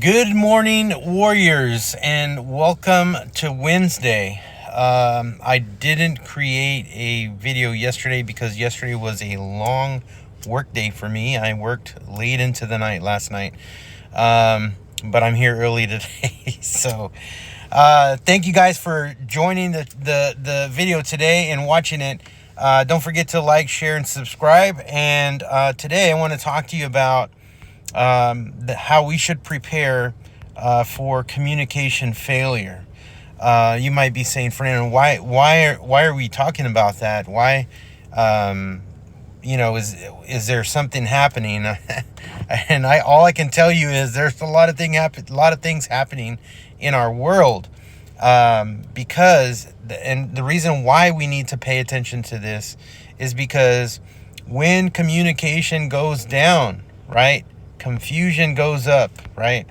Good morning, warriors, and welcome to Wednesday. I didn't create a video yesterday because yesterday was a long work day for me. I worked late into the night last night, but I'm here early today. So thank you guys for joining the video today and watching it. Don't forget to like, share, and subscribe. And today I want to talk to you about how we should prepare for communication failure. You might be saying, Fernando, why are we talking about that? Why, is there something happening? And all I can tell you is there's a lot of things happening in our world, because the reason why we need to pay attention to this is because when communication goes down, right, confusion goes up, right?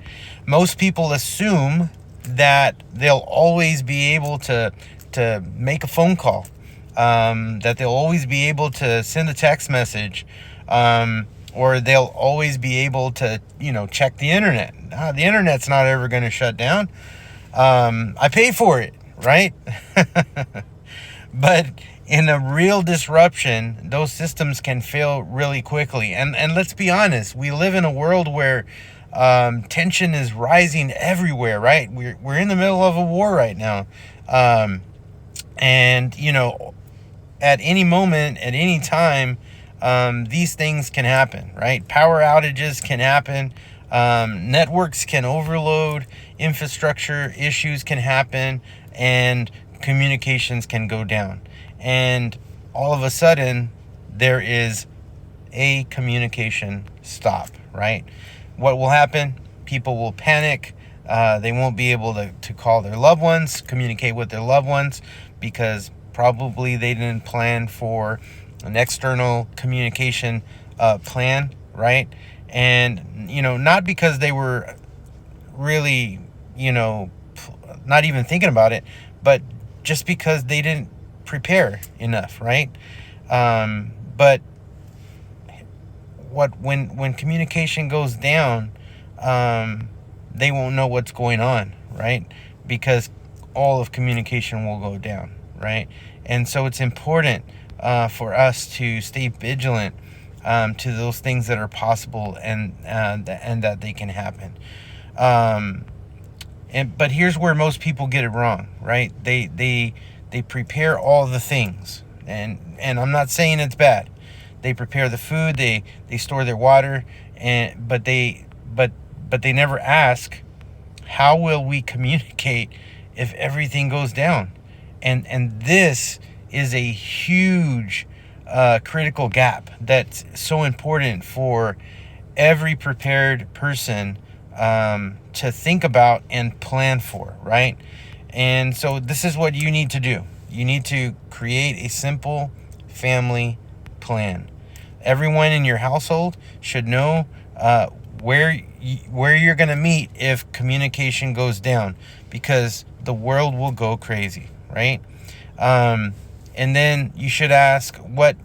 Most people assume that they'll always be able to make a phone call, that they'll always be able to send a text message, or they'll always be able to, check the internet. The internet's not ever going to shut down. I pay for it, right? But in a real disruption, those systems can fail really quickly. And let's be honest, we live in a world where tension is rising everywhere, right? We're in the middle of a war right now. And, at any moment, at any time, these things can happen, right? Power outages can happen. Networks can overload. Infrastructure issues can happen. And communications can go down. And all of a sudden, there is a communication stop, right? What will happen? People will panic. They won't be able to call their loved ones, communicate with their loved ones, because probably they didn't plan for an external communication plan, right? And, not because they were really, not even thinking about it, but just because they didn't prepare enough, right? But when communication goes down, they won't know what's going on, right? Because all of communication will go down, right? And so it's important for us to stay vigilant to those things that are possible and that they can happen. But here's where most people get it wrong, right? They prepare all the things, and I'm not saying it's bad. They prepare the food, they store their water, but they never ask, how will we communicate if everything goes down? And this is a huge critical gap that's so important for every prepared person to think about and plan for, right? And so this is what you need to do. You need to create a simple family plan. Everyone in your household should know where you're going to meet if communication goes down, because the world will go crazy, right? And then you should ask what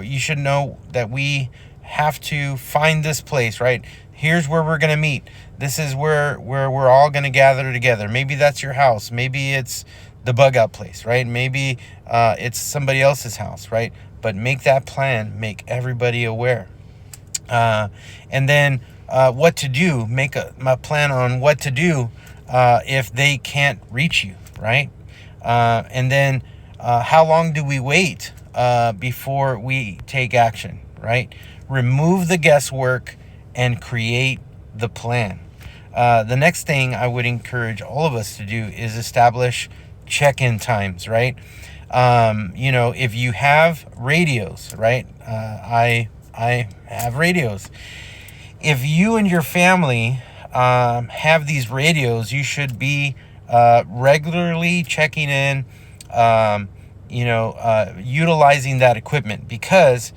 you should know that we have to find this place, right? Here's where we're going to meet. This is where we're all going to gather together. Maybe that's your house. Maybe it's the bug out place, right? Maybe it's somebody else's house, right? But make that plan. Make everybody aware. And then what to do. Make a plan on what to do if they can't reach you, right? And then how long do we wait before we take action, right? Remove the guesswork and create the plan. The next thing I would encourage all of us to do is establish check-in times, right? If you have radios, right? I have radios. If you and your family have these radios, you should be regularly checking in, utilizing that equipment, because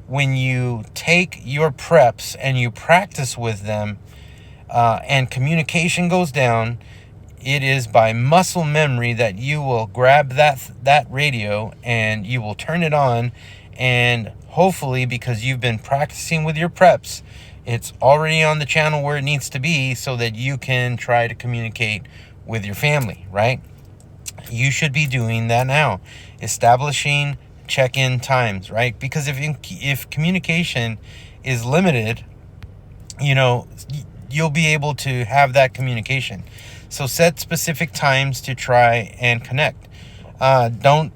when you take your preps and you practice with them, and communication goes down, it is by muscle memory that you will grab that radio and you will turn it on, and hopefully, because you've been practicing with your preps, It's already on the channel where it needs to be so that you can try to communicate with your family, right? You should be doing that now. Establishing check-in times, right? Because if communication is limited, you'll be able to have that communication. So set specific times to try and connect. Don't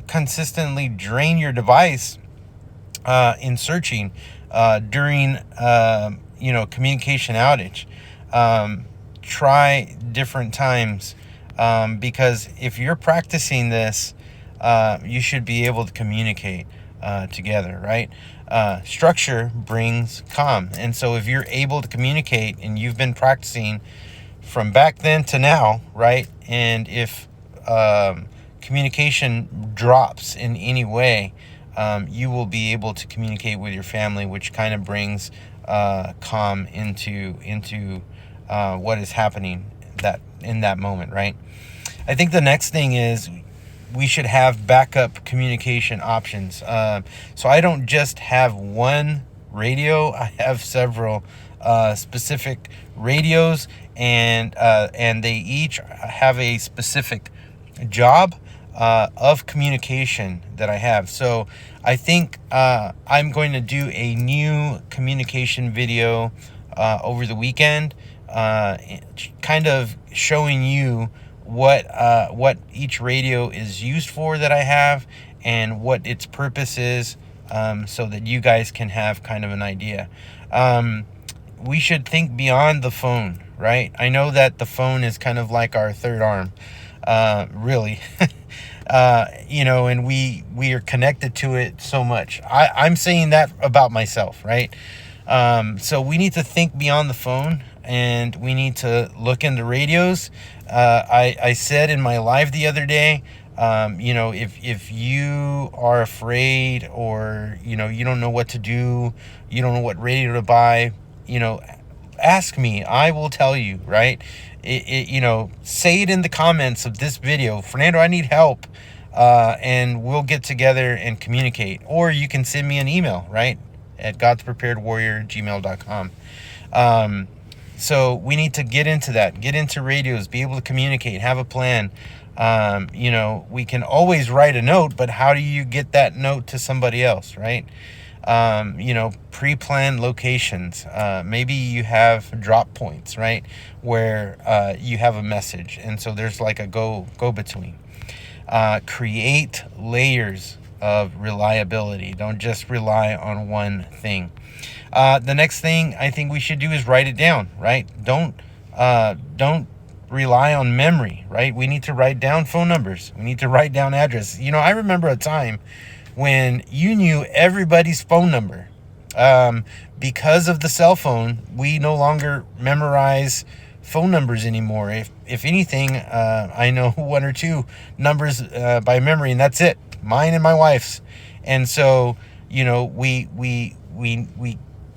consistently drain your device in searching during communication outage. Try different times, because if you're practicing this, you should be able to communicate together, right? Structure brings calm, and so if you're able to communicate and you've been practicing from back then to now, right? And if communication drops in any way, you will be able to communicate with your family, which kind of brings calm into what is happening in that moment, right? I think the next thing is we should have backup communication options. So I don't just have one radio; I have several specific radios, and they each have a specific job of communication that I have. So I think I'm going to do a new communication video over the weekend, kind of showing you what each radio is used for that I have, and what its purpose is, so that you guys can have kind of an idea. We should think beyond the phone, right? I know that the phone is kind of like our third arm, really. And we are connected to it so much. I'm saying that about myself, right? So we need to think beyond the phone, and we need to look into radios. I said in my live the other day, if you are afraid, or you don't know what to do, you don't know what radio to buy, ask me. I will tell you, right? Say it in the comments of this video, Fernando, I need help, and we'll get together and communicate. Or you can send me an email, right, at godspreparedwarrior@gmail.com. So we need to get into radios, be able to communicate, have a plan. We can always write a note, but how do you get that note to somebody else, right? Pre-planned locations. Maybe you have drop points, right, where you have a message, and so there's like a go-between. Create layers of reliability. Don't just rely on one thing. The next thing I think we should do is write it down, right? Don't rely on memory, right? We need to write down phone numbers. We need to write down addresses. I remember a time when you knew everybody's phone number. Because of the cell phone, we no longer memorize phone numbers anymore. If anything, I know one or two numbers by memory, and that's it. Mine and my wife's. And so, we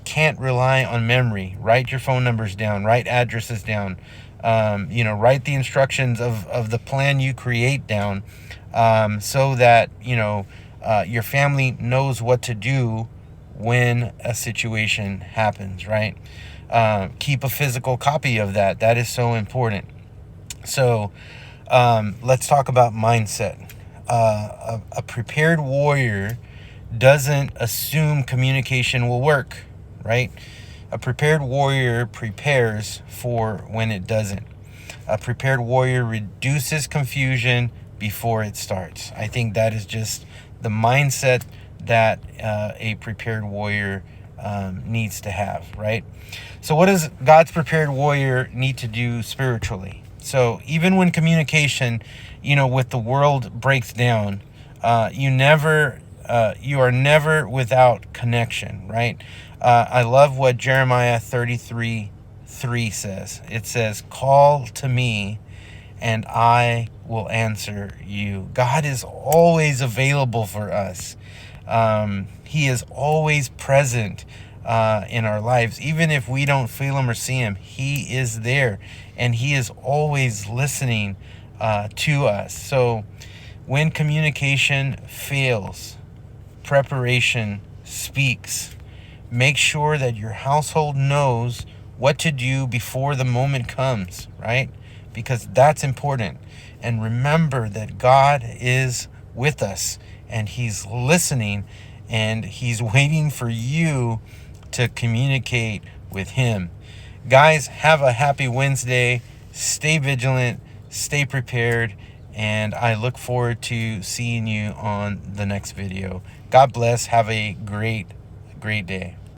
can't rely on memory. Write your phone numbers down. Write addresses down. Write the instructions of the plan you create down, so that your family knows what to do when a situation happens, right? Keep a physical copy of that. That is so important. So let's talk about mindset. A prepared warrior doesn't assume communication will work, right? A prepared warrior prepares for when it doesn't. A prepared warrior reduces confusion before it starts. I think that is just the mindset that a prepared warrior needs to have, right? So what does God's prepared warrior need to do spiritually? So even when communication, with the world breaks down, you are never without connection, right? I love what Jeremiah 33:3 says. It says, "Call to me and I will answer you." God is always available for us. He is always present in our lives. Even if we don't feel him or see him, he is there, and he is always listening to us. So when communication fails, preparation speaks. Make sure that your household knows what to do before the moment comes, right? Because that's important. And remember that God is with us and He's listening and He's waiting for you to communicate with Him. Guys, have a happy Wednesday. Stay vigilant, stay prepared, and I look forward to seeing you on the next video. God bless. Have a great day.